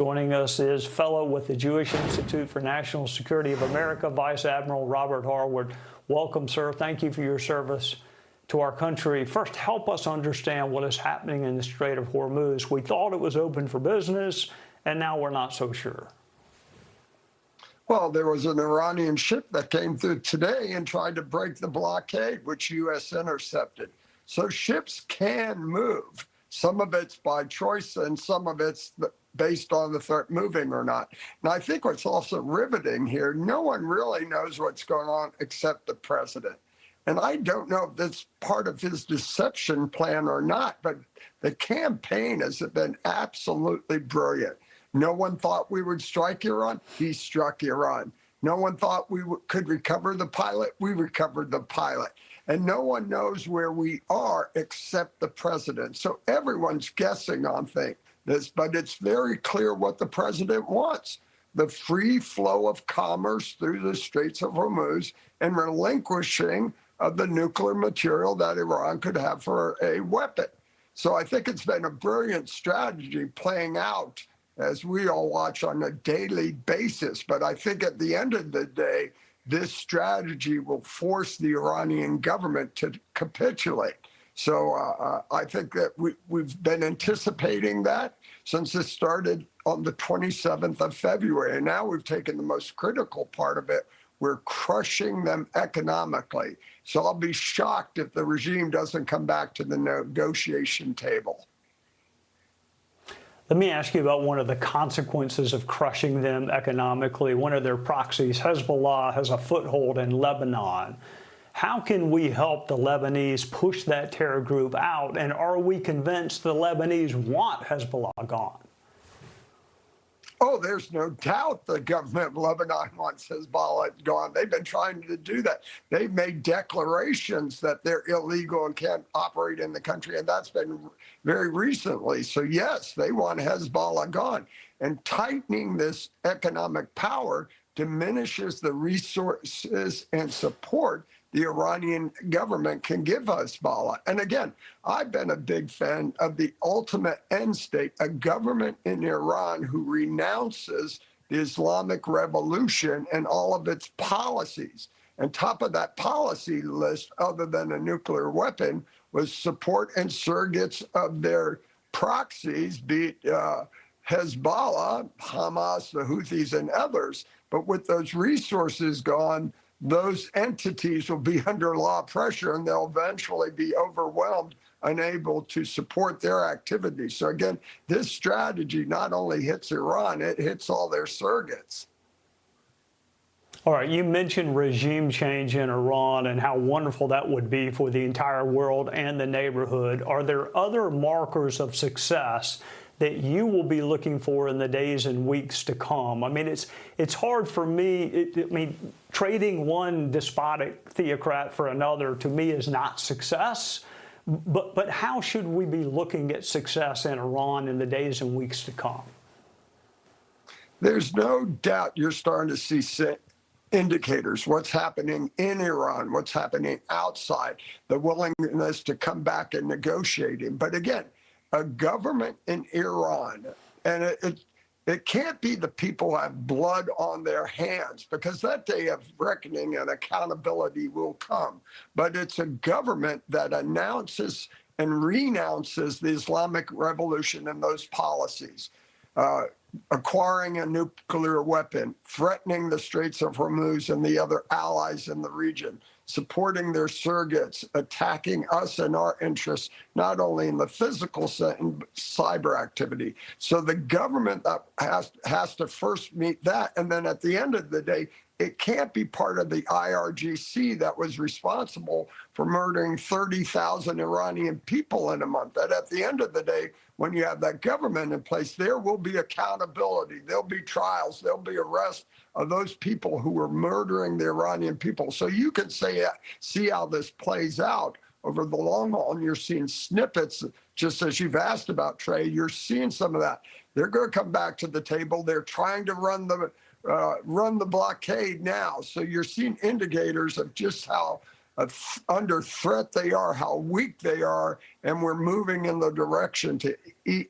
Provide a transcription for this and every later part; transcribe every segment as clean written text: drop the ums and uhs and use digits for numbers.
Joining us is fellow with the Jewish Institute for National Security of America, Vice Admiral Robert Harward. Welcome, sir. Thank you for your service to our country. First, help us understand what is happening in the Strait of Hormuz. We thought it was open for business, and now we're not so sure. Well, there was an Iranian ship that came through today and tried to break the blockade, which U.S. intercepted. So ships can move. Some of it's by choice and some of it's based on the threat moving or not. And I think what's also riveting here, no one really knows what's going on except the president. And I don't know if that's part of his deception plan or not, but the campaign has been absolutely brilliant. No one thought we would strike Iran. He struck Iran. No one thought we could recover the pilot. We recovered the pilot. And no one knows where we are except the president. So everyone's guessing on this, but it's very clear what the president wants: the free flow of commerce through the Straits of Hormuz and relinquishing of the nuclear material that Iran could have for a weapon. So I think it's been a brilliant strategy playing out as we all watch on a daily basis. But I think at the end of the day, this strategy will force the Iranian government to capitulate. So I think that we've been anticipating that since it started on the 27th of February. And now we've taken the most critical part of it. We're crushing them economically. So I'll be shocked if the regime doesn't come back to the negotiation table. Let me ask you about one of the consequences of crushing them economically. One of their proxies, Hezbollah, has a foothold in Lebanon. How can we help the Lebanese push that terror group out? And are we convinced the Lebanese want Hezbollah gone? Oh, there's no doubt the government of Lebanon wants Hezbollah gone. They've been trying to do that. They've made declarations that they're illegal and can't operate in the country, and that's been very recently. So yes, they want Hezbollah gone. And tightening this economic power diminishes the resources and support the Iranian government can give Hezbollah. And again, I've been a big fan of the ultimate end state, a government in Iran who renounces the Islamic Revolution and all of its policies. And top of that policy list, other than a nuclear weapon, was support and surrogates of their proxies, be it Hezbollah, Hamas, the Houthis, and others. But with those resources gone, those entities will be under law pressure and they'll eventually be overwhelmed, unable to support their activities. So again, this strategy not only hits Iran, it hits all their surrogates. All right, you mentioned regime change in Iran and how wonderful that would be for the entire world and the neighborhood. Are there other markers of success that you will be looking for in the days and weeks to come? I mean, it's hard for me. Trading one despotic theocrat for another, to me, is not success. But how should we be looking at success in Iran in the days and weeks to come? There's no doubt you're starting to see indicators, what's happening in Iran, what's happening outside, the willingness to come back and negotiating. But again, a government in Iran, and it can't be the people who have blood on their hands, because that day of reckoning and accountability will come. But it's a government that announces and renounces the Islamic Revolution and those policies, acquiring a nuclear weapon, threatening the Straits of Hormuz and the other allies in the region, supporting their surrogates, attacking us and our interests, not only in the physical sense, but cyber activity. So the government that has to first meet that. And then at the end of the day, it can't be part of the IRGC that was responsible for murdering 30,000 Iranian people in a month. That at the end of the day, when you have that government in place, there will be accountability, there'll be trials, there'll be arrests of those people who were murdering the Iranian people. So you can see how this plays out over the long haul, and you're seeing snippets, just as you've asked about, Trey, you're seeing some of that. They're going to come back to the table. They're trying to run the blockade now. So you're seeing indicators of just how under threat they are, how weak they are, and we're moving in the direction to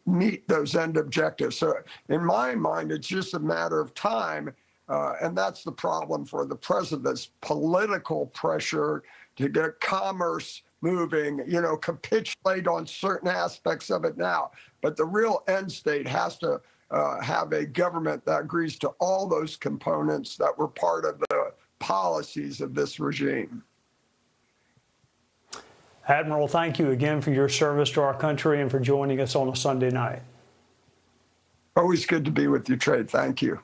meet those end objectives. So in my mind, it's just a matter of time. And that's the problem for the president's political pressure to get commerce moving, capitulate on certain aspects of it now. But the real end state has to have a government that agrees to all those components that were part of the policies of this regime. Admiral, thank you again for your service to our country and for joining us on a Sunday night. Always good to be with you, Trey. Thank you.